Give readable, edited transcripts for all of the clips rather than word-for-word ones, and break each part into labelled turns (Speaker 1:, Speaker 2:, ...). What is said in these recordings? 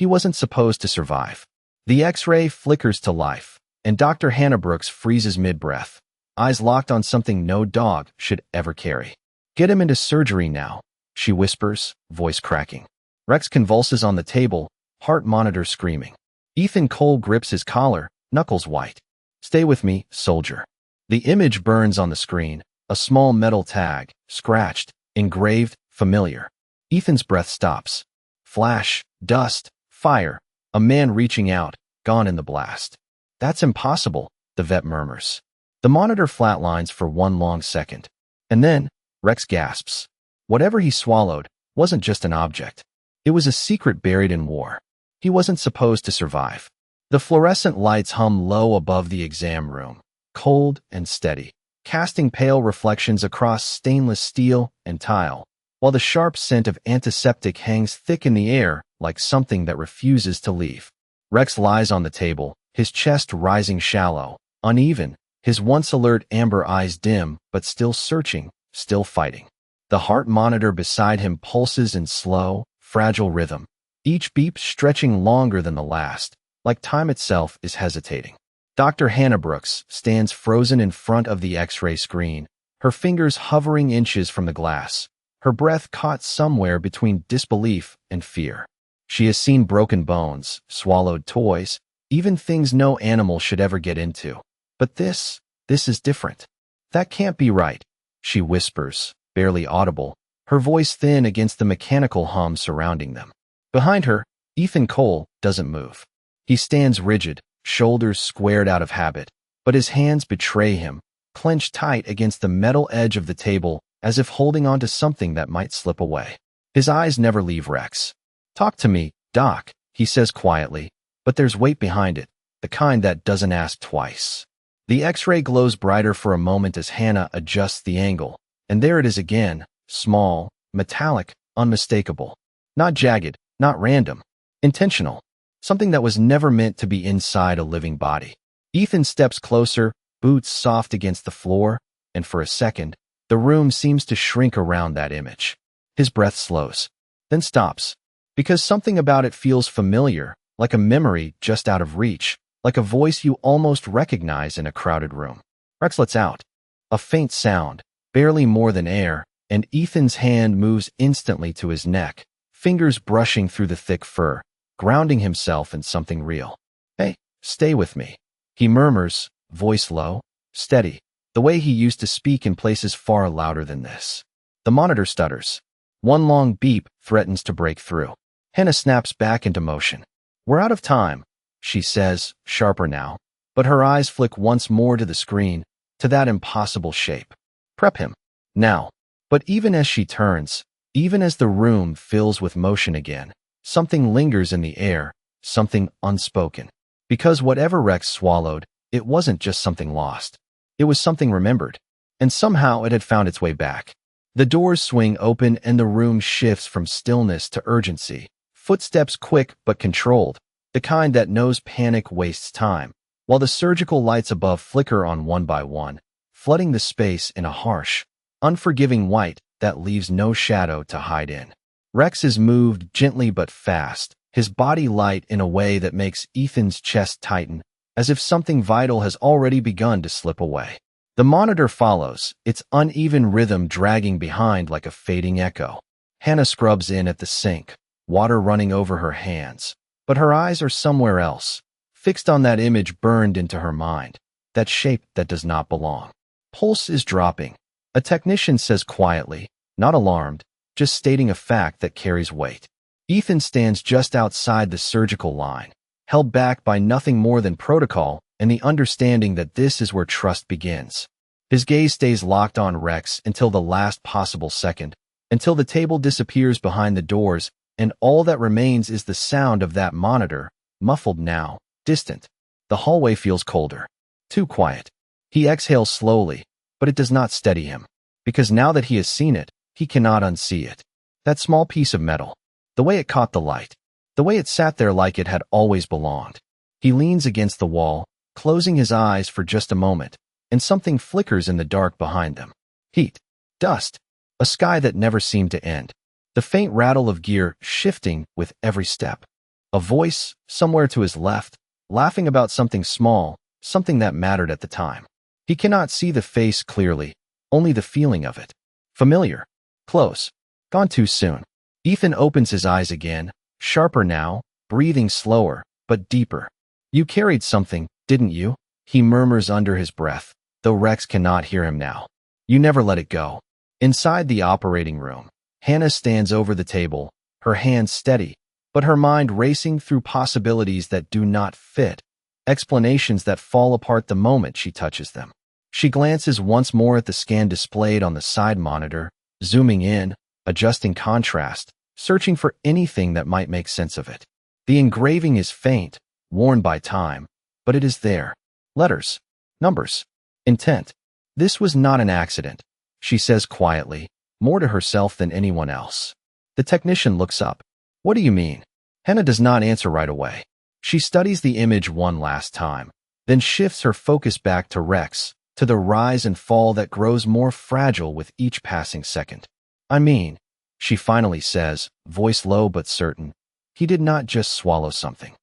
Speaker 1: He wasn't supposed to survive. The X-ray flickers to life, and Dr. Hannah Brooks freezes mid-breath, eyes locked on something no dog should ever carry. "Get him into surgery now," she whispers, voice cracking. Rex convulses on the table, heart monitor screaming. Ethan Cole grips his collar, knuckles white. "Stay with me, soldier." The image burns on the screen, a small metal tag, scratched, engraved, familiar. Ethan's breath stops. Flash, dust, fire, a man reaching out, gone in the blast. "That's impossible," the vet murmurs. The monitor flatlines for one long second. And then, Rex gasps. Whatever he swallowed wasn't just an object. It was a secret buried in war. He wasn't supposed to survive. The fluorescent lights hum low above the exam room, cold and steady, casting pale reflections across stainless steel and tile, while the sharp scent of antiseptic hangs thick in the air like something that refuses to leave. Rex lies on the table, his chest rising shallow, uneven, his once alert amber eyes dim but still searching, still fighting. The heart monitor beside him pulses in slow, fragile rhythm, each beep stretching longer than the last, like time itself is hesitating. Dr. Hannah Brooks stands frozen in front of the X-ray screen, her fingers hovering inches from the glass, her breath caught somewhere between disbelief and fear. She has seen broken bones, swallowed toys, even things no animal should ever get into. But this is different. "That can't be right," she whispers, barely audible, her voice thin against the mechanical hum surrounding them. Behind her, Ethan Cole doesn't move. He stands rigid, shoulders squared out of habit, but his hands betray him, clenched tight against the metal edge of the table as if holding on to something that might slip away. His eyes never leave Rex. "Talk to me, Doc," he says quietly, but there's weight behind it, the kind that doesn't ask twice. The X-ray glows brighter for a moment as Hannah adjusts the angle, and there it is again, small, metallic, unmistakable. Not jagged, not random. Intentional. Something that was never meant to be inside a living body. Ethan steps closer, boots soft against the floor, and for a second, the room seems to shrink around that image. His breath slows, then stops, because something about it feels familiar, like a memory just out of reach, like a voice you almost recognize in a crowded room. Rex lets out a faint sound, barely more than air, and Ethan's hand moves instantly to his neck, fingers brushing through the thick fur, grounding himself in something real. "Hey, stay with me," he murmurs, voice low, steady, the way he used to speak in places far louder than this. The monitor stutters. One long beep threatens to break through. Hannah snaps back into motion. "We're out of time," she says, sharper now, but her eyes flick once more to the screen, to that impossible shape. "Prep him. Now." But even as she turns, even as the room fills with motion again, something lingers in the air, something unspoken. Because whatever Rex swallowed, it wasn't just something lost. It was something remembered, and somehow it had found its way back. The doors swing open and the room shifts from stillness to urgency, footsteps quick but controlled, the kind that knows panic wastes time, while the surgical lights above flicker on one by one, flooding the space in a harsh, unforgiving white that leaves no shadow to hide in. Rex is moved gently but fast, his body light in a way that makes Ethan's chest tighten, as if something vital has already begun to slip away. The monitor follows, its uneven rhythm dragging behind like a fading echo. Hannah scrubs in at the sink, water running over her hands, but her eyes are somewhere else, fixed on that image burned into her mind, that shape that does not belong. Pulse is dropping. A technician says quietly, not alarmed, just stating a fact that carries weight. Ethan stands just outside the surgical line, held back by nothing more than protocol and the understanding that this is where trust begins. His gaze stays locked on Rex until the last possible second, until the table disappears behind the doors and all that remains is the sound of that monitor, muffled now, distant. The hallway feels colder. Too quiet. He exhales slowly, but it does not steady him, because now that he has seen it, he cannot unsee it. That small piece of metal, the way it caught the light, the way it sat there like it had always belonged. He leans against the wall, closing his eyes for just a moment, and something flickers in the dark behind them. Heat, dust, a sky that never seemed to end, the faint rattle of gear shifting with every step. A voice, somewhere to his left, laughing about something small, something that mattered at the time. He cannot see the face clearly, only the feeling of it. Familiar. Close. Gone too soon. Ethan opens his eyes again, sharper now, breathing slower, but deeper. You carried something, didn't you? He murmurs under his breath, though Rex cannot hear him now. You never let it go. Inside the operating room, Hannah stands over the table, her hands steady, but her mind racing through possibilities that do not fit, explanations that fall apart the moment she touches them. She glances once more at the scan displayed on the side monitor, zooming in, adjusting contrast, searching for anything that might make sense of it. The engraving is faint, worn by time, but it is there. Letters, numbers, intent. This was not an accident, she says quietly, more to herself than anyone else. The technician looks up. What do you mean? Hannah does not answer right away. She studies the image one last time, then shifts her focus back to Rex, to the rise and fall that grows more fragile with each passing second. I mean, she finally says, voice low but certain, he did not just swallow something.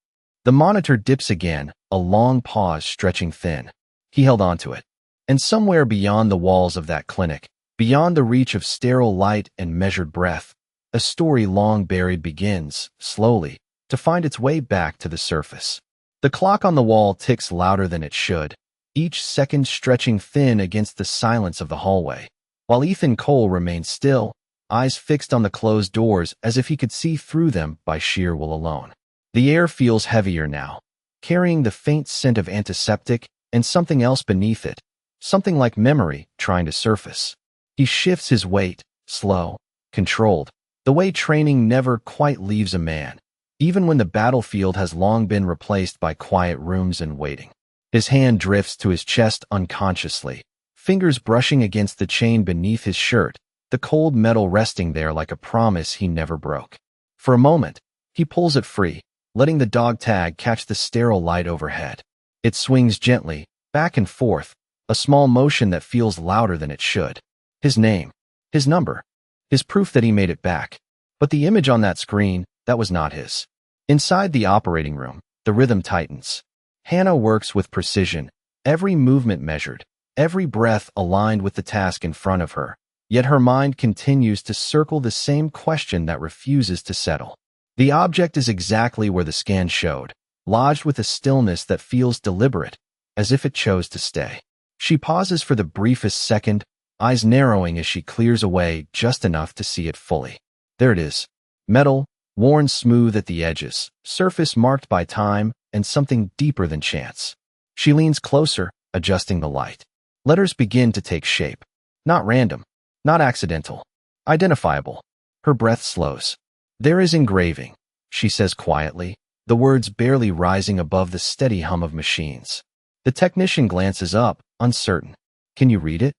Speaker 1: The monitor dips again, a long pause stretching thin. He held onto it. And somewhere beyond the walls of that clinic, beyond the reach of sterile light and measured breath, a story long buried begins, slowly, to find its way back to the surface. The clock on the wall ticks louder than it should, each second stretching thin against the silence of the hallway, while Ethan Cole remains still, eyes fixed on the closed doors as if he could see through them by sheer will alone. The air feels heavier now, carrying the faint scent of antiseptic and something else beneath it, something like memory trying to surface. He shifts his weight, slow, controlled, the way training never quite leaves a man, even when the battlefield has long been replaced by quiet rooms and waiting. His hand drifts to his chest unconsciously, fingers brushing against the chain beneath his shirt, the cold metal resting there like a promise he never broke. For a moment, he pulls it free, letting the dog tag catch the sterile light overhead. It swings gently, back and forth, a small motion that feels louder than it should. His name, his number, his proof that he made it back. But the image on that screen, that was not his. Inside the operating room, the rhythm tightens. Hannah works with precision, every movement measured, every breath aligned with the task in front of her. Yet her mind continues to circle the same question that refuses to settle. The object is exactly where the scan showed, lodged with a stillness that feels deliberate, as if it chose to stay. She pauses for the briefest second, eyes narrowing as she clears away just enough to see it fully. There it is. Metal, worn smooth at the edges, surface marked by time, and something deeper than chance. She leans closer, adjusting the light. Letters begin to take shape. Not random, not accidental, identifiable. Her breath slows. There is engraving, she says quietly, the words barely rising above the steady hum of machines. The technician glances up, uncertain. Can you read it?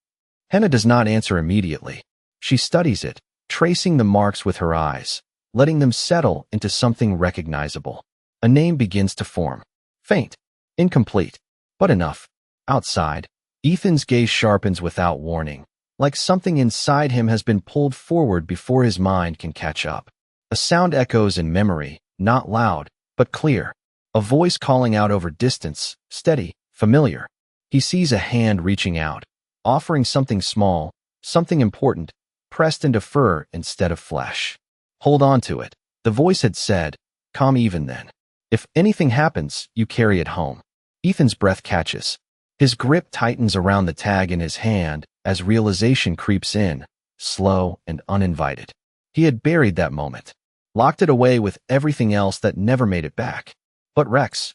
Speaker 1: Hannah does not answer immediately. She studies it, tracing the marks with her eyes, letting them settle into something recognizable. A name begins to form. Faint, incomplete, but enough. Outside, Ethan's gaze sharpens without warning, like something inside him has been pulled forward before his mind can catch up. A sound echoes in memory, not loud, but clear. A voice calling out over distance, steady, familiar. He sees a hand reaching out, offering something small, something important, pressed into fur instead of flesh. Hold on to it, the voice had said, calm even then. If anything happens, you carry it home. Ethan's breath catches. His grip tightens around the tag in his hand as realization creeps in, slow and uninvited. He had buried that moment, locked it away with everything else that never made it back. But Rex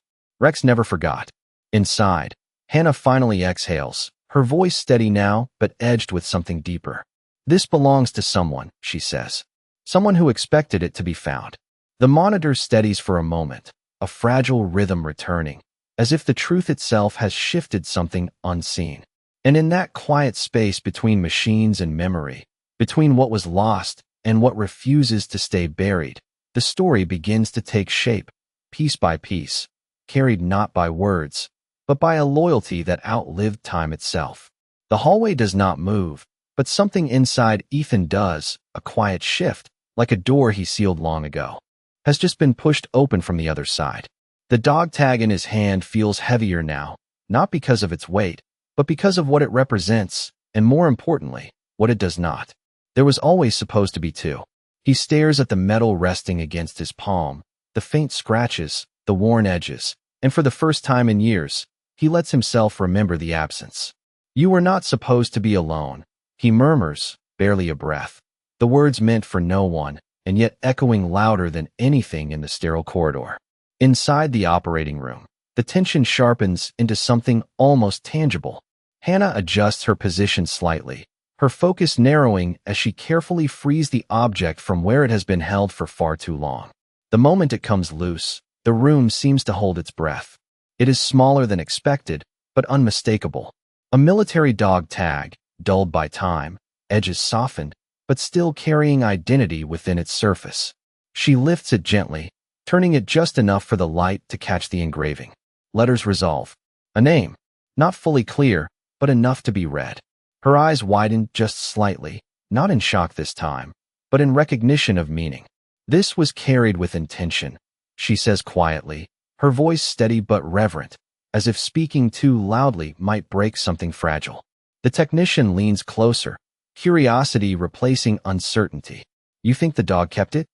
Speaker 1: never forgot. Inside, Hannah finally exhales, her voice steady now, but edged with something deeper. This belongs to someone, she says. Someone who expected it to be found. The monitor steadies for a moment, a fragile rhythm returning, as if the truth itself has shifted something unseen. And in that quiet space between machines and memory, between what was lost and what refuses to stay buried, the story begins to take shape, piece by piece, carried not by words, but by a loyalty that outlived time itself. The hallway does not move, but something inside Ethan does, a quiet shift, like a door he sealed long ago. has just been pushed open from the other side. The dog tag in his hand feels heavier now, not because of its weight, but because of what it represents, and more importantly, what it does not. There was always supposed to be two. He stares at the metal resting against his palm, the faint scratches, the worn edges, and for the first time in years, he lets himself remember the absence. You were not supposed to be alone, he murmurs, barely a breath. The words meant for no one, and yet echoing louder than anything in the sterile corridor. Inside the operating room, the tension sharpens into something almost tangible. Hannah adjusts her position slightly, her focus narrowing as she carefully frees the object from where it has been held for far too long. The moment it comes loose, the room seems to hold its breath. It is smaller than expected, but unmistakable. A military dog tag, dulled by time, edges softened, but still carrying identity within its surface. She lifts it gently, turning it just enough for the light to catch the engraving. Letters resolve. A name, not fully clear, but enough to be read. Her eyes widen just slightly, not in shock this time, but in recognition of meaning. This was carried with intention, she says quietly, her voice steady but reverent, as if speaking too loudly might break something fragile. The technician leans closer, curiosity replacing uncertainty. You think the dog kept it?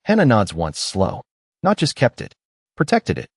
Speaker 1: Hannah nods once, slow. Not just kept it, protected it.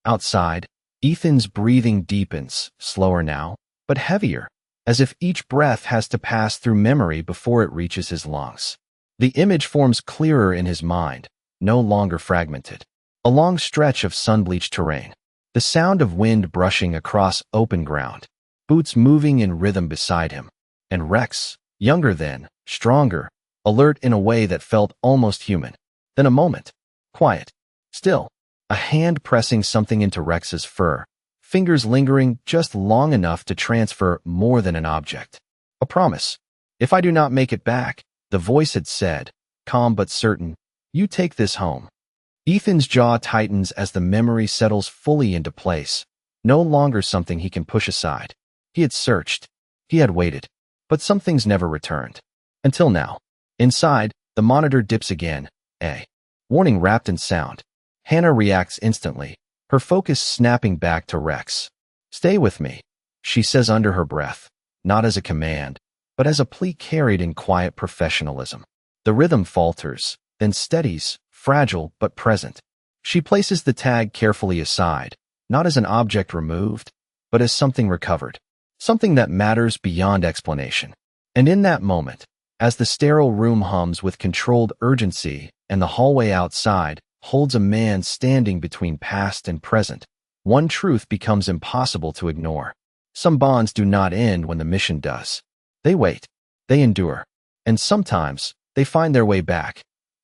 Speaker 1: Outside, Ethan's breathing deepens, slower now, but heavier, as if each breath has to pass through memory before it reaches his lungs. The image forms clearer in his mind, no longer fragmented. A long stretch of sun-bleached terrain. The sound of wind brushing across open ground. Boots moving in rhythm beside him. And Rex, younger then, stronger, alert in a way that felt almost human. Then a moment. Quiet. Still. A hand pressing something into Rex's fur. Fingers lingering just long enough to transfer more than an object. A promise. If I do not make it back, the voice had said, calm but certain, you take this home. Ethan's jaw tightens as the memory settles fully into place, no longer something he can push aside. He had searched. He had waited. But some things never returned. Until now. Inside, the monitor dips again. A warning wrapped in sound. Hannah reacts instantly, her focus snapping back to Rex. Stay with me, she says under her breath, not as a command, but as a plea carried in quiet professionalism. The rhythm falters, then steadies, fragile but present. She places the tag carefully aside, not as an object removed, but as something recovered, something that matters beyond explanation. And in that moment, as the sterile room hums with controlled urgency and the hallway outside holds a man standing between past and present, one truth becomes impossible to ignore. Some bonds do not end when the mission does. They wait, they endure, and sometimes they find their way back,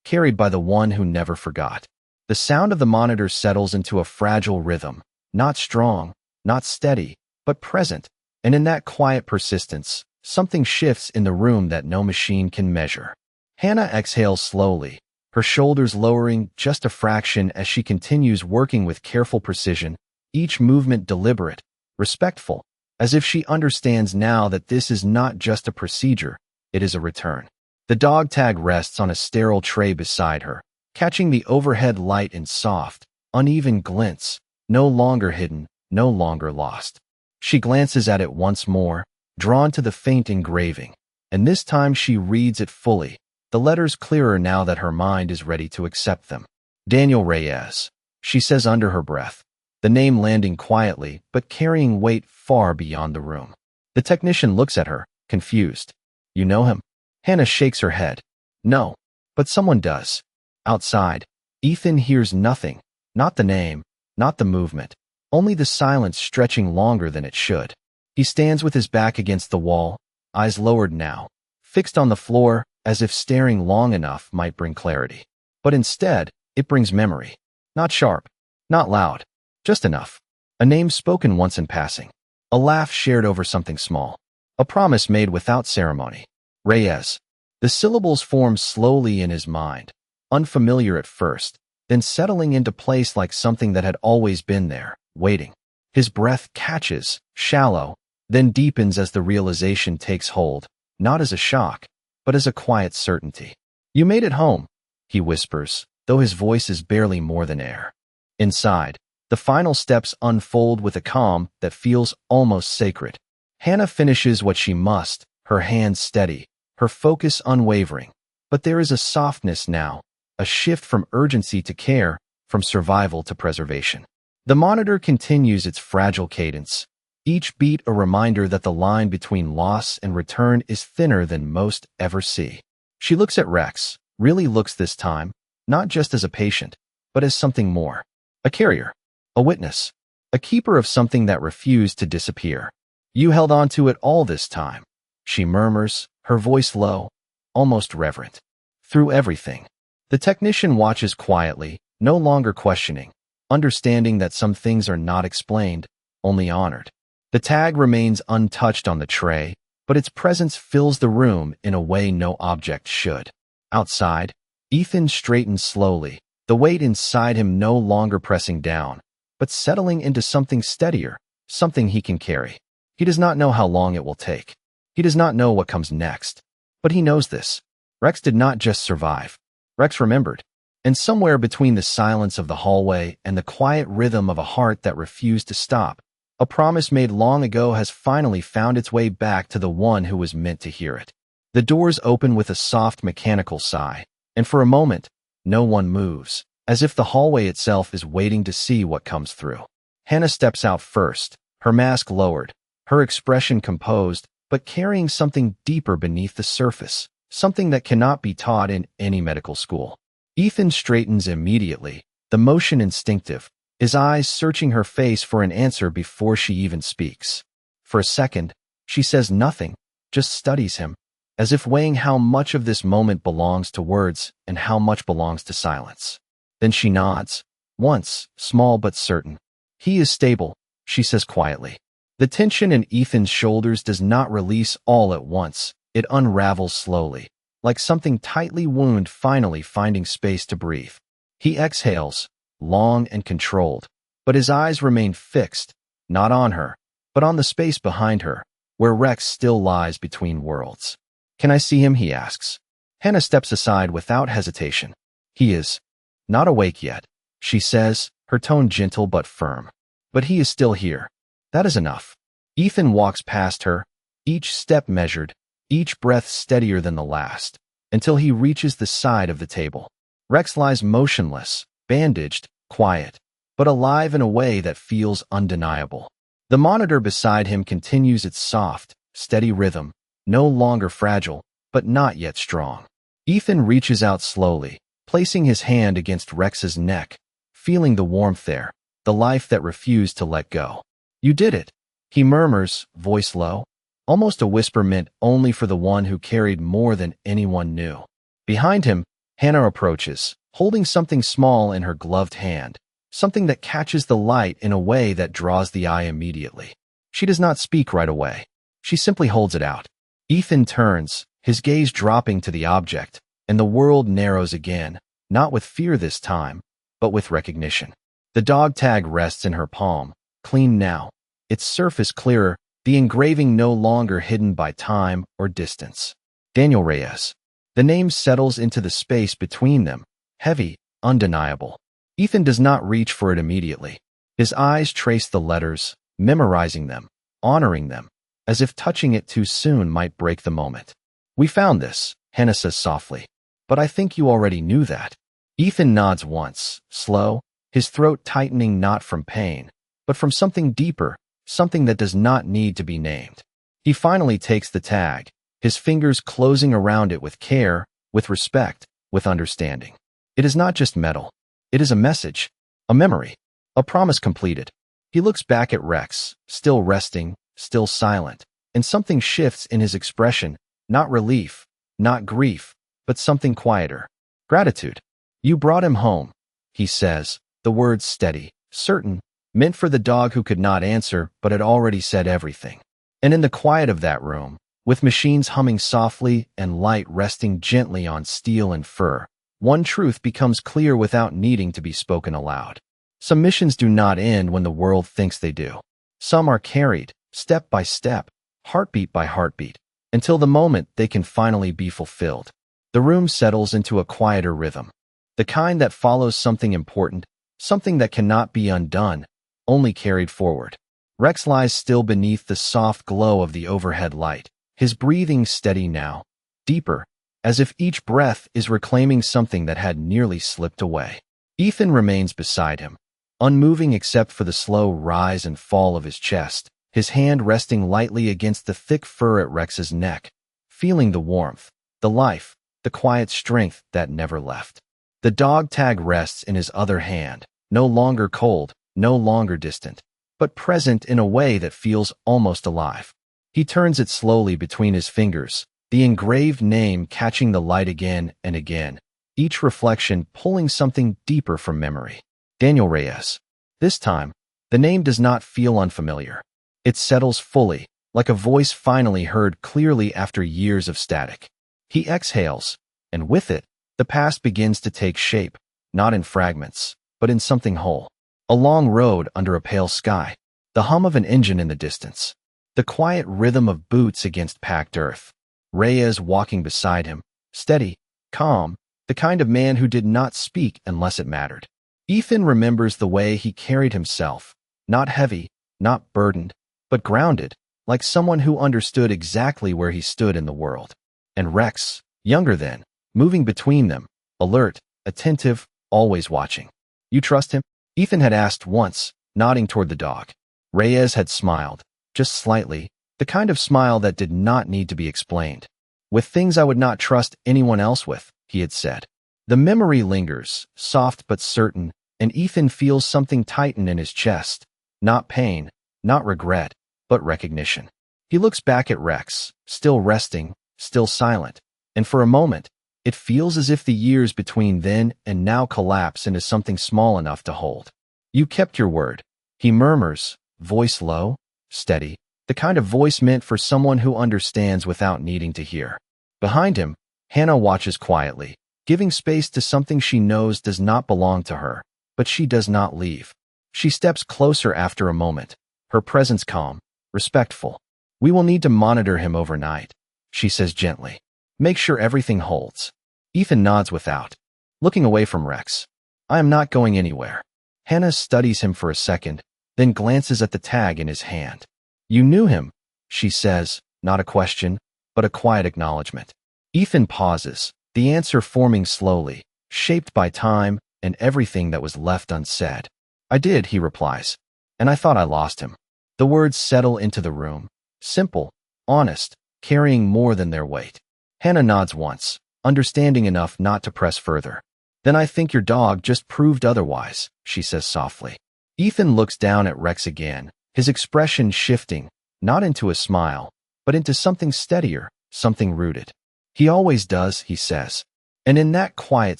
Speaker 1: carried by the one who never forgot. The sound of the monitor settles into a fragile rhythm, not strong, not steady, but present, and in that quiet persistence, something shifts in the room that no machine can measure. Hannah exhales slowly, her shoulders lowering just a fraction as she continues working with careful precision, each movement deliberate, respectful, as if she understands now that this is not just a procedure, it is a return. The dog tag rests on a sterile tray beside her, catching the overhead light in soft, uneven glints, no longer hidden, no longer lost. She glances at it once more, drawn to the faint engraving, and this time she reads it fully, the letters clearer now that her mind is ready to accept them. Daniel Reyes, she says under her breath, the name landing quietly but carrying weight far beyond the room. The technician looks at her, confused. You know him? Hannah shakes her head. No, but someone does. Outside, Ethan hears nothing, not the name, not the movement, only the silence stretching longer than it should. He stands with his back against the wall, eyes lowered now, fixed on the floor, as if staring long enough might bring clarity. But instead, it brings memory. Not sharp, not loud, just enough. A name spoken once in passing. A laugh shared over something small. A promise made without ceremony. Reyes. The syllables form slowly in his mind, unfamiliar at first, then settling into place like something that had always been there, waiting. His breath catches, shallow, then deepens as the realization takes hold, not as a shock, but as a quiet certainty. You made it home, he whispers, though his voice is barely more than air. Inside, the final steps unfold with a calm that feels almost sacred. Hannah finishes what she must, her hands steady, her focus unwavering. But there is a softness now, a shift from urgency to care, from survival to preservation. The monitor continues its fragile cadence, each beat a reminder that the line between loss and return is thinner than most ever see. She looks at Rex, really looks this time, not just as a patient, but as something more. A carrier, a witness, a keeper of something that refused to disappear. You held on to it all this time, she murmurs, her voice low, almost reverent. Through everything. The technician watches quietly, no longer questioning, understanding that some things are not explained, only honored. The tag remains untouched on the tray, but its presence fills the room in a way no object should. Outside, Ethan straightens slowly, the weight inside him no longer pressing down, but settling into something steadier, something he can carry. He does not know how long it will take. He does not know what comes next. But he knows this. Rex did not just survive. Rex remembered. And somewhere between the silence of the hallway and the quiet rhythm of a heart that refused to stop, a promise made long ago has finally found its way back to the one who was meant to hear it. The doors open with a soft mechanical sigh, and for a moment, no one moves, as if the hallway itself is waiting to see what comes through. Hannah steps out first, her mask lowered, her expression composed, but carrying something deeper beneath the surface, something that cannot be taught in any medical school. Ethan straightens immediately, the motion instinctive, his eyes searching her face for an answer before she even speaks. For a second, she says nothing, just studies him, as if weighing how much of this moment belongs to words and how much belongs to silence. Then she nods, once, small but certain. He is stable, she says quietly. The tension in Ethan's shoulders does not release all at once. It unravels slowly, like something tightly wound finally finding space to breathe. He exhales, long and controlled, but his eyes remain fixed, not on her, but on the space behind her, where Rex still lies between worlds. Can I see him? He asks. Hannah steps aside without hesitation. He is not awake yet, she says, her tone gentle but firm. But he is still here. That is enough. Ethan walks past her, each step measured, each breath steadier than the last, until he reaches the side of the table. Rex lies motionless, bandaged, quiet, but alive in a way that feels undeniable. The monitor beside him continues its soft, steady rhythm, no longer fragile, but not yet strong. Ethan reaches out slowly, placing his hand against Rex's neck, feeling the warmth there, the life that refused to let go. You did it, he murmurs, voice low, almost a whisper meant only for the one who carried more than anyone knew. Behind him, Hannah approaches, holding something small in her gloved hand, something that catches the light in a way that draws the eye immediately. She does not speak right away. She simply holds it out. Ethan turns, his gaze dropping to the object, and the world narrows again, not with fear this time, but with recognition. The dog tag rests in her palm, clean now, its surface clearer, the engraving no longer hidden by time or distance. Daniel Reyes. The name settles into the space between them, heavy, undeniable. Ethan does not reach for it immediately. His eyes trace the letters, memorizing them, honoring them, as if touching it too soon might break the moment. We found this, Hannah says softly. But I think you already knew that. Ethan nods once, slow, his throat tightening not from pain, but from something deeper, something that does not need to be named. He finally takes the tag, his fingers closing around it with care, with respect, with understanding. It is not just metal. It is a message, a memory, a promise completed. He looks back at Rex, still resting, still silent, and something shifts in his expression, not relief, not grief, but something quieter. Gratitude. You brought him home, he says, the words steady, certain, meant for the dog who could not answer but had already said everything. And in the quiet of that room, with machines humming softly and light resting gently on steel and fur, one truth becomes clear without needing to be spoken aloud. Some missions do not end when the world thinks they do. Some are carried, step by step, heartbeat by heartbeat, until the moment they can finally be fulfilled. The room settles into a quieter rhythm. the kind that follows something important, something that cannot be undone, only carried forward. Rex lies still beneath the soft glow of the overhead light, his breathing steady now, deeper, as if each breath is reclaiming something that had nearly slipped away. Ethan remains beside him, unmoving except for the slow rise and fall of his chest, his hand resting lightly against the thick fur at Rex's neck, feeling the warmth, the life, the quiet strength that never left. The dog tag rests in his other hand, no longer cold, no longer distant, but present in a way that feels almost alive. He turns it slowly between his fingers, the engraved name catching the light again and again, each reflection pulling something deeper from memory. Daniel Reyes. This time, the name does not feel unfamiliar. It settles fully, like a voice finally heard clearly after years of static. He exhales, and with it, the past begins to take shape, not in fragments, but in something whole. A long road under a pale sky, the hum of an engine in the distance, the quiet rhythm of boots against packed earth. Reyes walking beside him, steady, calm, the kind of man who did not speak unless it mattered. Ethan remembers the way he carried himself, not heavy, not burdened, but grounded, like someone who understood exactly where he stood in the world. And Rex, younger then, moving between them, alert, attentive, always watching. "You trust him?" Ethan had asked once, nodding toward the dog. Reyes had smiled, just slightly, the kind of smile that did not need to be explained. "With things I would not trust anyone else with," he had said. The memory lingers, soft but certain, and Ethan feels something tighten in his chest. Not pain, not regret, but recognition. He looks back at Rex, still resting, still silent, and for a moment, it feels as if the years between then and now collapse into something small enough to hold. "You kept your word," he murmurs, voice low, steady, the kind of voice meant for someone who understands without needing to hear. Behind him, Hannah watches quietly, giving space to something she knows does not belong to her, but she does not leave. She steps closer after a moment, her presence calm, respectful. "We will need to monitor him overnight," she says gently. "Make sure everything holds." Ethan nods without, looking away from Rex. "I am not going anywhere." Hannah studies him for a second, then glances at the tag in his hand. "You knew him," she says, not a question, but a quiet acknowledgement. Ethan pauses, the answer forming slowly, shaped by time and everything that was left unsaid. "I did," he replies, "and I thought I lost him." The words settle into the room, simple, honest, carrying more than their weight. Hannah nods once, understanding enough not to press further. "Then I think your dog just proved otherwise," she says softly. Ethan looks down at Rex again, his expression shifting, not into a smile, but into something steadier, something rooted. "He always does," he says. And in that quiet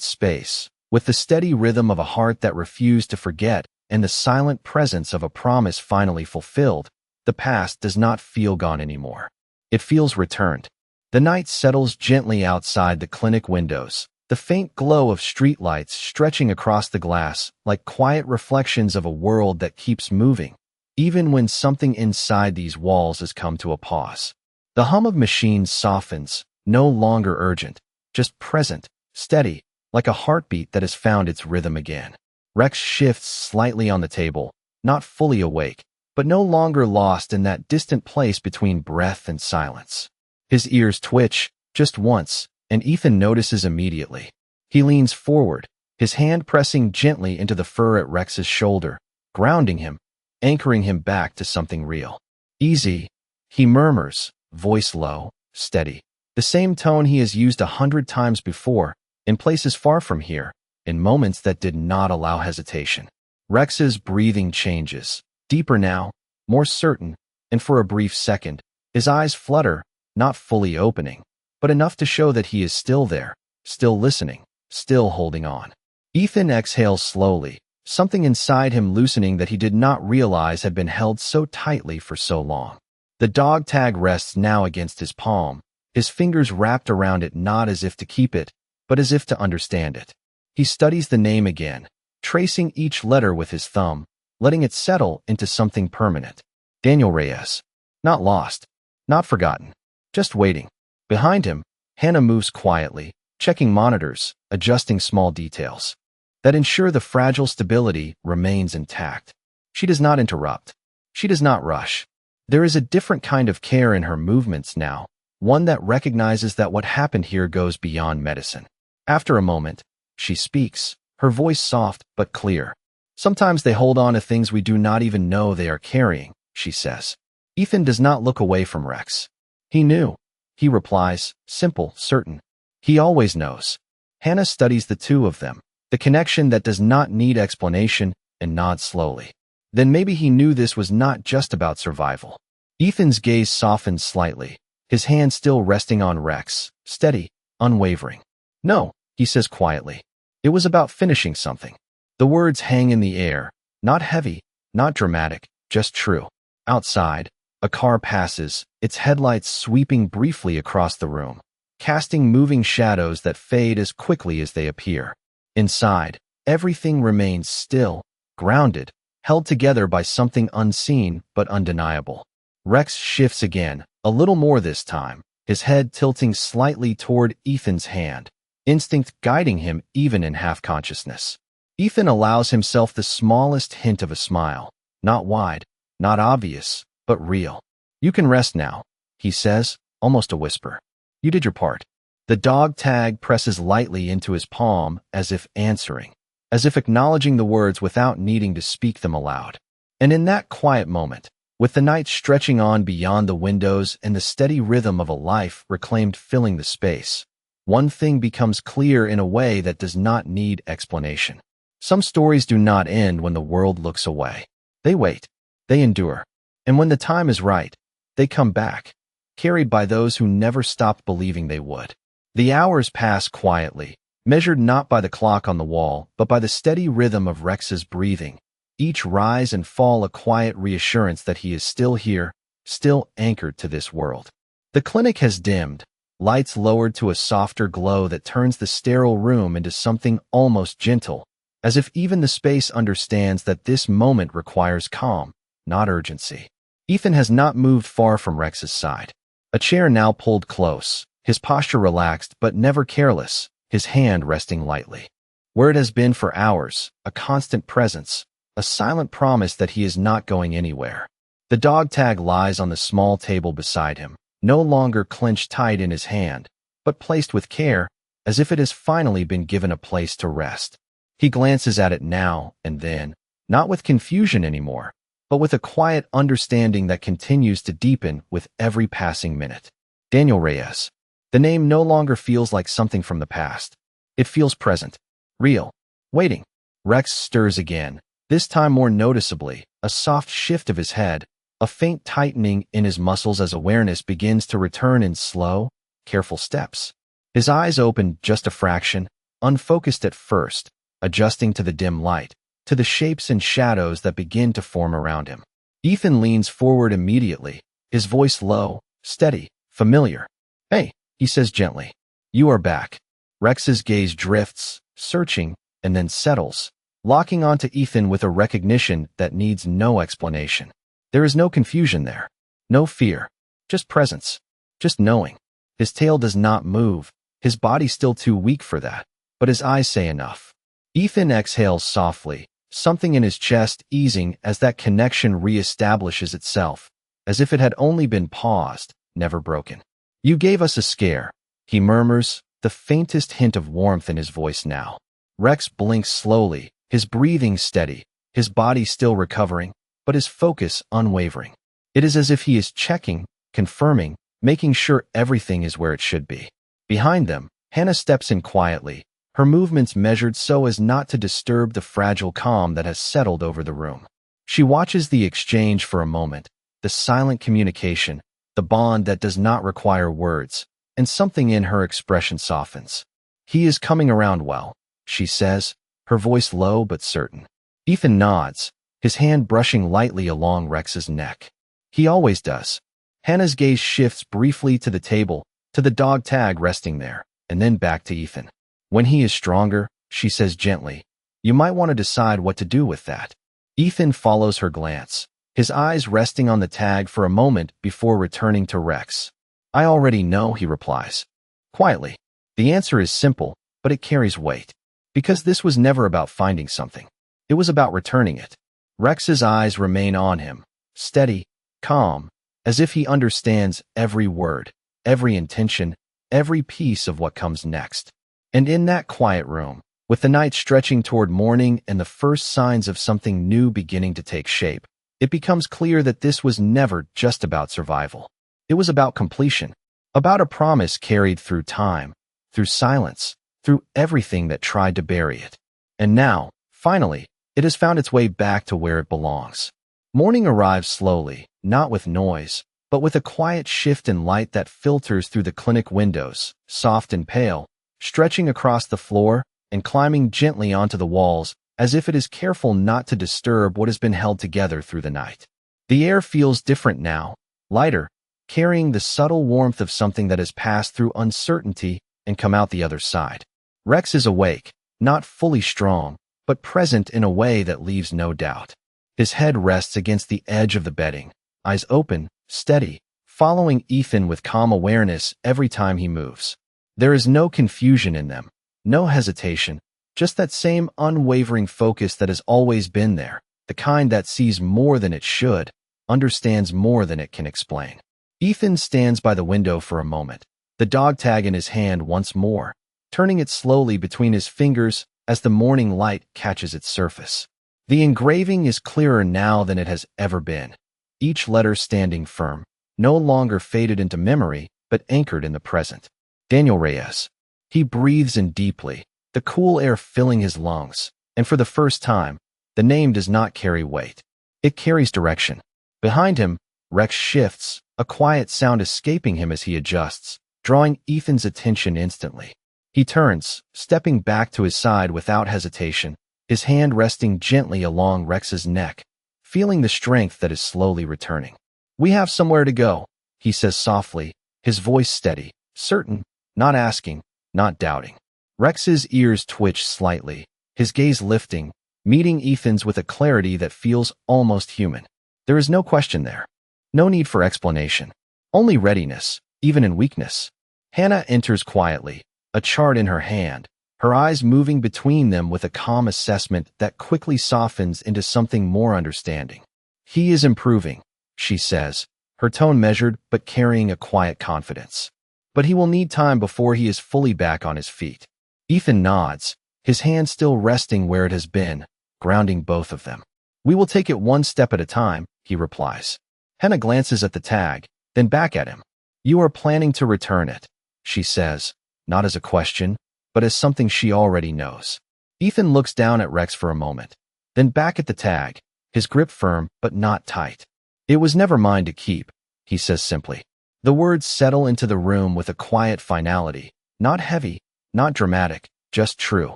Speaker 1: space, with the steady rhythm of a heart that refused to forget and the silent presence of a promise finally fulfilled, the past does not feel gone anymore. It feels returned. The night settles gently outside the clinic windows, the faint glow of streetlights stretching across the glass like quiet reflections of a world that keeps moving, even when something inside these walls has come to a pause. The hum of machines softens, no longer urgent, just present, steady, like a heartbeat that has found its rhythm again. Rex shifts slightly on the table, not fully awake, but no longer lost in that distant place between breath and silence. His ears twitch, just once, and Ethan notices immediately. He leans forward, his hand pressing gently into the fur at Rex's shoulder, grounding him, anchoring him back to something real. "Easy," he murmurs, voice low, steady. The same tone he has used 100 times before, in places far from here, in moments that did not allow hesitation. Rex's breathing changes, deeper now, more certain, and for a brief second, his eyes flutter, not fully opening, but enough to show that he is still there, still listening, still holding on. Ethan exhales slowly, something inside him loosening that he did not realize had been held so tightly for so long. The dog tag rests now against his palm, his fingers wrapped around it not as if to keep it, but as if to understand it. He studies the name again, tracing each letter with his thumb, letting it settle into something permanent. Daniel Reyes. Not lost, not forgotten, just waiting. Behind him, Hannah moves quietly, checking monitors, adjusting small details that ensure the fragile stability remains intact. She does not interrupt. She does not rush. There is a different kind of care in her movements now, one that recognizes that what happened here goes beyond medicine. After a moment, she speaks, her voice soft but clear. Sometimes they hold on to things we do not even know they are carrying, she says. Ethan does not look away from Rex. He knew. He replies, simple, certain. He always knows. Hannah studies the two of them, the connection that does not need explanation, and nods slowly. Then maybe he knew this was not just about survival. Ethan's gaze softens slightly, his hand still resting on Rex, steady, unwavering. No, he says quietly. It was about finishing something. The words hang in the air, not heavy, not dramatic, just true. Outside, a car passes, its headlights sweeping briefly across the room, casting moving shadows that fade as quickly as they appear. Inside, everything remains still, grounded, held together by something unseen but undeniable. Rex shifts again, a little more this time, his head tilting slightly toward Ethan's hand, instinct guiding him even in half-consciousness. Ethan allows himself the smallest hint of a smile, not wide, not obvious, but real. You can rest now, he says, almost a whisper. You did your part. The dog tag presses lightly into his palm as if answering, as if acknowledging the words without needing to speak them aloud. And in that quiet moment, with the night stretching on beyond the windows and the steady rhythm of a life reclaimed filling the space, one thing becomes clear in a way that does not need explanation. Some stories do not end when the world looks away. They wait. They endure. And when the time is right, they come back, carried by those who never stopped believing they would. The hours pass quietly, measured not by the clock on the wall, but by the steady rhythm of Rex's breathing, each rise and fall a quiet reassurance that he is still here, still anchored to this world. The clinic has dimmed, lights lowered to a softer glow that turns the sterile room into something almost gentle, as if even the space understands that this moment requires calm, not urgency. Ethan has not moved far from Rex's side. A chair now pulled close, his posture relaxed but never careless, his hand resting lightly. Where it has been for hours, a constant presence, a silent promise that he is not going anywhere. The dog tag lies on the small table beside him, no longer clenched tight in his hand, but placed with care, as if it has finally been given a place to rest. He glances at it now and then, not with confusion anymore, but with a quiet understanding that continues to deepen with every passing minute. Daniel Reyes. The name no longer feels like something from the past. It feels present, real, waiting. Rex stirs again, this time more noticeably, a soft shift of his head, a faint tightening in his muscles as awareness begins to return in slow, careful steps. His eyes open just a fraction, unfocused at first, adjusting to the dim light, to the shapes and shadows that begin to form around him. Ethan leans forward immediately, his voice low, steady, familiar. Hey, he says gently. You are back. Rex's gaze drifts, searching, and then settles, locking onto Ethan with a recognition that needs no explanation. There is no confusion there, no fear, just presence, just knowing. His tail does not move, his body still too weak for that, but his eyes say enough. Ethan exhales softly, something in his chest easing as that connection reestablishes itself, as if it had only been paused, never broken. You gave us a scare, he murmurs, the faintest hint of warmth in his voice now. Rex blinks slowly, his breathing steady, his body still recovering, but his focus unwavering. It is as if he is checking, confirming, making sure everything is where it should be. Behind them, Hannah steps in quietly, her movements measured so as not to disturb the fragile calm that has settled over the room. She watches the exchange for a moment, the silent communication, the bond that does not require words, and something in her expression softens. He is coming around well, she says, her voice low but certain. Ethan nods, his hand brushing lightly along Rex's neck. He always does. Hannah's gaze shifts briefly to the table, to the dog tag resting there, and then back to Ethan. When he is stronger, she says gently, you might want to decide what to do with that. Ethan follows her glance, his eyes resting on the tag for a moment before returning to Rex. I already know, he replies. Quietly. The answer is simple, but it carries weight. Because this was never about finding something. It was about returning it. Rex's eyes remain on him, steady, calm, as if he understands every word, every intention, every piece of what comes next. And in that quiet room, with the night stretching toward morning and the first signs of something new beginning to take shape, it becomes clear that this was never just about survival. It was about completion, about a promise carried through time, through silence, through everything that tried to bury it. And now, finally, it has found its way back to where it belongs. Morning arrives slowly, not with noise, but with a quiet shift in light that filters through the clinic windows, soft and pale, stretching across the floor and climbing gently onto the walls as if it is careful not to disturb what has been held together through the night. The air feels different now, lighter, carrying the subtle warmth of something that has passed through uncertainty and come out the other side. Rex is awake, not fully strong, but present in a way that leaves no doubt. His head rests against the edge of the bedding, eyes open, steady, following Ethan with calm awareness every time he moves. There is no confusion in them, no hesitation, just that same unwavering focus that has always been there, the kind that sees more than it should, understands more than it can explain. Ethan stands by the window for a moment, the dog tag in his hand once more, turning it slowly between his fingers as the morning light catches its surface. The engraving is clearer now than it has ever been, each letter standing firm, no longer faded into memory, but anchored in the present. Daniel Reyes. He breathes in deeply, the cool air filling his lungs, and for the first time, the name does not carry weight. It carries direction. Behind him, Rex shifts, a quiet sound escaping him as he adjusts, drawing Ethan's attention instantly. He turns, stepping back to his side without hesitation, his hand resting gently along Rex's neck, feeling the strength that is slowly returning. "We have somewhere to go," he says softly, his voice steady, certain, not asking, not doubting. Rex's ears twitch slightly, his gaze lifting, meeting Ethan's with a clarity that feels almost human. There is no question there. No need for explanation. Only readiness, even in weakness. Hannah enters quietly, a chart in her hand, her eyes moving between them with a calm assessment that quickly softens into something more understanding. "He is improving," she says, her tone measured but carrying a quiet confidence. "But he will need time before he is fully back on his feet." Ethan nods, his hand still resting where it has been, grounding both of them. "We will take it one step at a time," he replies. Hannah glances at the tag, then back at him. "You are planning to return it," she says, not as a question, but as something she already knows. Ethan looks down at Rex for a moment, then back at the tag, his grip firm but not tight. "It was never mine to keep," he says simply. The words settle into the room with a quiet finality, not heavy, not dramatic, just true.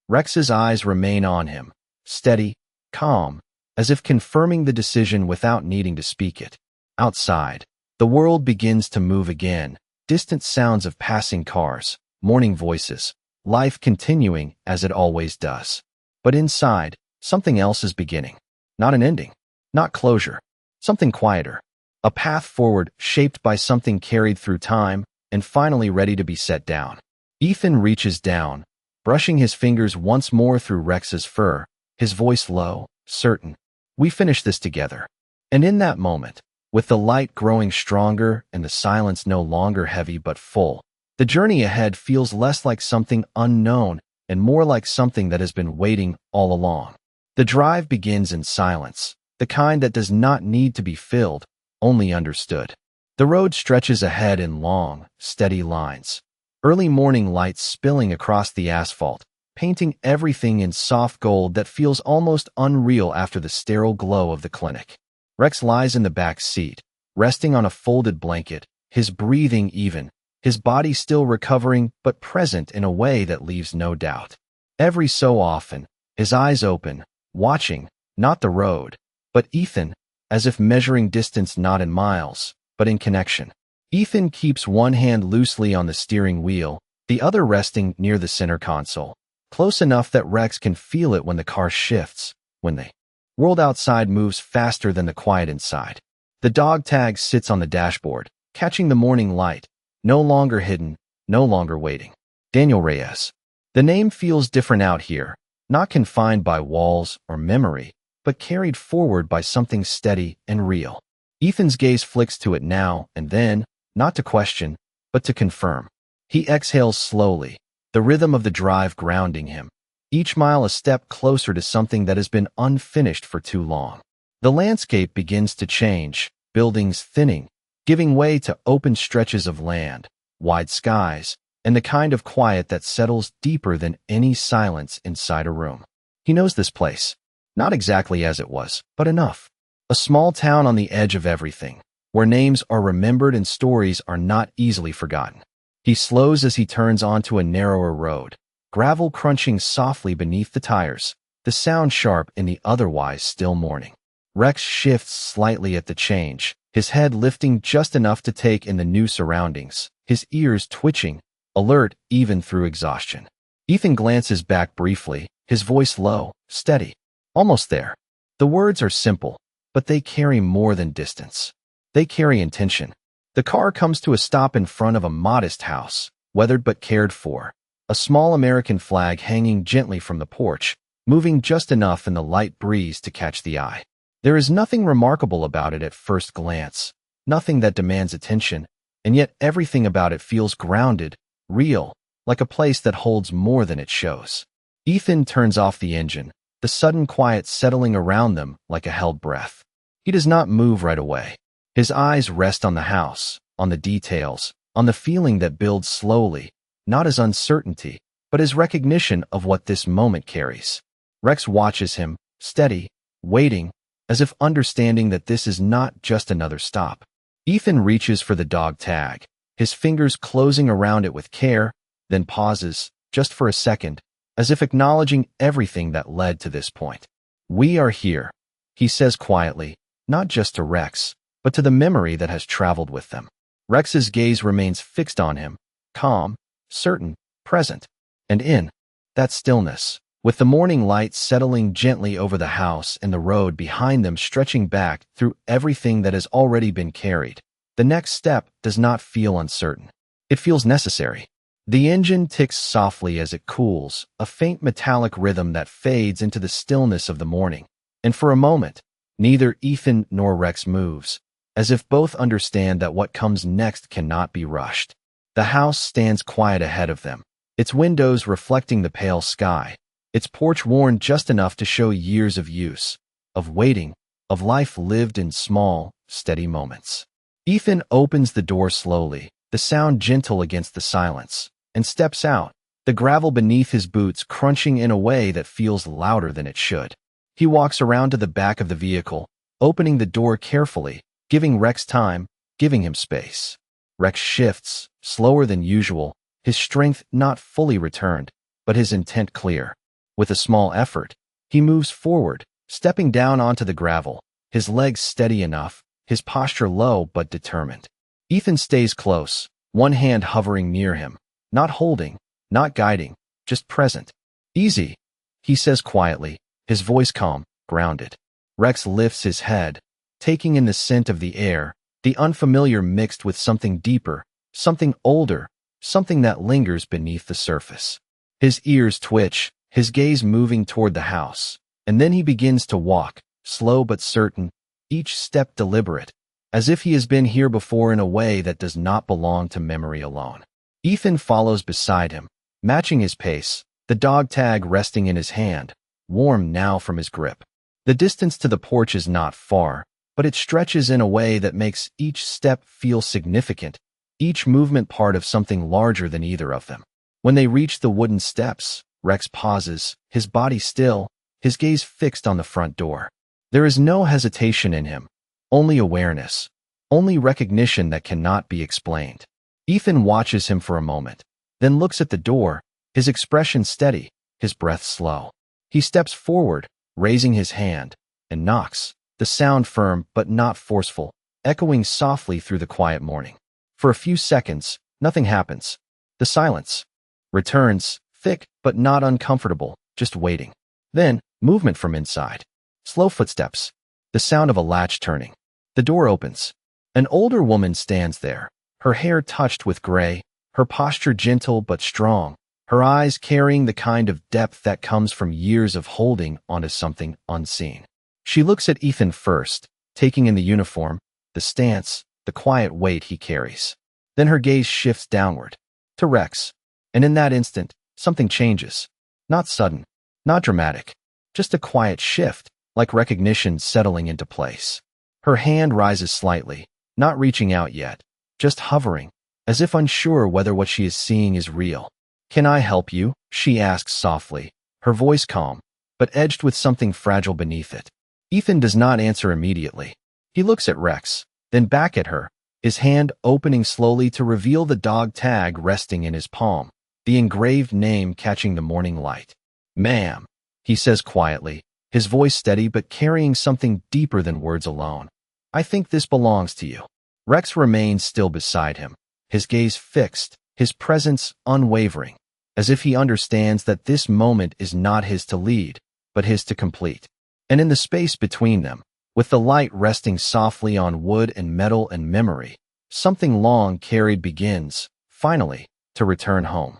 Speaker 1: Rex's eyes remain on him, steady, calm, as if confirming the decision without needing to speak it. Outside, the world begins to move again, distant sounds of passing cars, morning voices, life continuing as it always does. But inside, something else is beginning. Not an ending, not closure, something quieter. A path forward shaped by something carried through time and finally ready to be set down. Ethan reaches down, brushing his fingers once more through Rex's fur, his voice low, certain. "We finish this together." And in that moment, with the light growing stronger and the silence no longer heavy but full, the journey ahead feels less like something unknown and more like something that has been waiting all along. The drive begins in silence, the kind that does not need to be filled, only understood. The road stretches ahead in long, steady lines. Early morning lights spilling across the asphalt, painting everything in soft gold that feels almost unreal after the sterile glow of the clinic. Rex lies in the back seat, resting on a folded blanket, his breathing even, his body still recovering but present in a way that leaves no doubt. Every so often, his eyes open, watching, not the road, but Ethan, as if measuring distance not in miles, but in connection. Ethan keeps one hand loosely on the steering wheel, the other resting near the center console, close enough that Rex can feel it when the car shifts, when the world outside moves faster than the quiet inside. The dog tag sits on the dashboard, catching the morning light, no longer hidden, no longer waiting. Daniel Reyes. The name feels different out here, not confined by walls or memory, but carried forward by something steady and real. Ethan's gaze flicks to it now and then, not to question, but to confirm. He exhales slowly, the rhythm of the drive grounding him, each mile a step closer to something that has been unfinished for too long. The landscape begins to change, buildings thinning, giving way to open stretches of land, wide skies, and the kind of quiet that settles deeper than any silence inside a room. He knows this place, not exactly as it was, but enough. A small town on the edge of everything, where names are remembered and stories are not easily forgotten. He slows as he turns onto a narrower road, gravel crunching softly beneath the tires, the sound sharp in the otherwise still morning. Rex shifts slightly at the change, his head lifting just enough to take in the new surroundings, his ears twitching, alert even through exhaustion. Ethan glances back briefly, his voice low, steady. Almost there. The words are simple, but they carry more than distance. They carry intention. The car comes to a stop in front of a modest house, weathered but cared for, a small American flag hanging gently from the porch, moving just enough in the light breeze to catch the eye. There is nothing remarkable about it at first glance, nothing that demands attention, and yet everything about it feels grounded, real, like a place that holds more than it shows. Ethan turns off the engine, the sudden quiet settling around them like a held breath. He does not move right away. His eyes rest on the house, on the details, on the feeling that builds slowly, not as uncertainty, but as recognition of what this moment carries. Rex watches him, steady, waiting, as if understanding that this is not just another stop. Ethan reaches for the dog tag, his fingers closing around it with care, then pauses, just for a second, as if acknowledging everything that led to this point. "We are here," he says quietly, not just to Rex, but to the memory that has traveled with them. Rex's gaze remains fixed on him, calm, certain, present. And in that stillness, with the morning light settling gently over the house and the road behind them stretching back through everything that has already been carried, the next step does not feel uncertain. It feels necessary. The engine ticks softly as it cools, a faint metallic rhythm that fades into the stillness of the morning. And for a moment, neither Ethan nor Rex moves, as if both understand that what comes next cannot be rushed. The house stands quiet ahead of them, its windows reflecting the pale sky, its porch worn just enough to show years of use, of waiting, of life lived in small, steady moments. Ethan opens the door slowly, the sound gentle against the silence, and steps out, the gravel beneath his boots crunching in a way that feels louder than it should. He walks around to the back of the vehicle, opening the door carefully, giving Rex time, giving him space. Rex shifts, slower than usual, his strength not fully returned, but his intent clear. With a small effort, he moves forward, stepping down onto the gravel, his legs steady enough, his posture low but determined. Ethan stays close, one hand hovering near him, not holding, not guiding, just present. "Easy," he says quietly, his voice calm, grounded. Rex lifts his head, taking in the scent of the air, the unfamiliar mixed with something deeper, something older, something that lingers beneath the surface. His ears twitch, his gaze moving toward the house, and then he begins to walk, slow but certain, each step deliberate, as if he has been here before in a way that does not belong to memory alone. Ethan follows beside him, matching his pace, the dog tag resting in his hand, warm now from his grip. The distance to the porch is not far, but it stretches in a way that makes each step feel significant, each movement part of something larger than either of them. When they reach the wooden steps, Rex pauses, his body still, his gaze fixed on the front door. There is no hesitation in him, only awareness, only recognition that cannot be explained. Ethan watches him for a moment, then looks at the door, his expression steady, his breath slow. He steps forward, raising his hand, and knocks, the sound firm but not forceful, echoing softly through the quiet morning. For a few seconds, nothing happens. The silence returns, thick but not uncomfortable, just waiting. Then, movement from inside. Slow footsteps. The sound of a latch turning. The door opens. An older woman stands there, her hair touched with gray, her posture gentle but strong, her eyes carrying the kind of depth that comes from years of holding onto something unseen. She looks at Ethan first, taking in the uniform, the stance, the quiet weight he carries. Then her gaze shifts downward, to Rex, and in that instant, something changes. Not sudden, not dramatic, just a quiet shift, like recognition settling into place. Her hand rises slightly, not reaching out yet, just hovering, as if unsure whether what she is seeing is real. "Can I help you?" she asks softly, her voice calm, but edged with something fragile beneath it. Ethan does not answer immediately. He looks at Rex, then back at her, his hand opening slowly to reveal the dog tag resting in his palm, the engraved name catching the morning light. "Ma'am," he says quietly, his voice steady but carrying something deeper than words alone. "I think this belongs to you." Rex remains still beside him, his gaze fixed, his presence unwavering, as if he understands that this moment is not his to lead, but his to complete. And in the space between them, with the light resting softly on wood and metal and memory, something long carried begins, finally, to return home.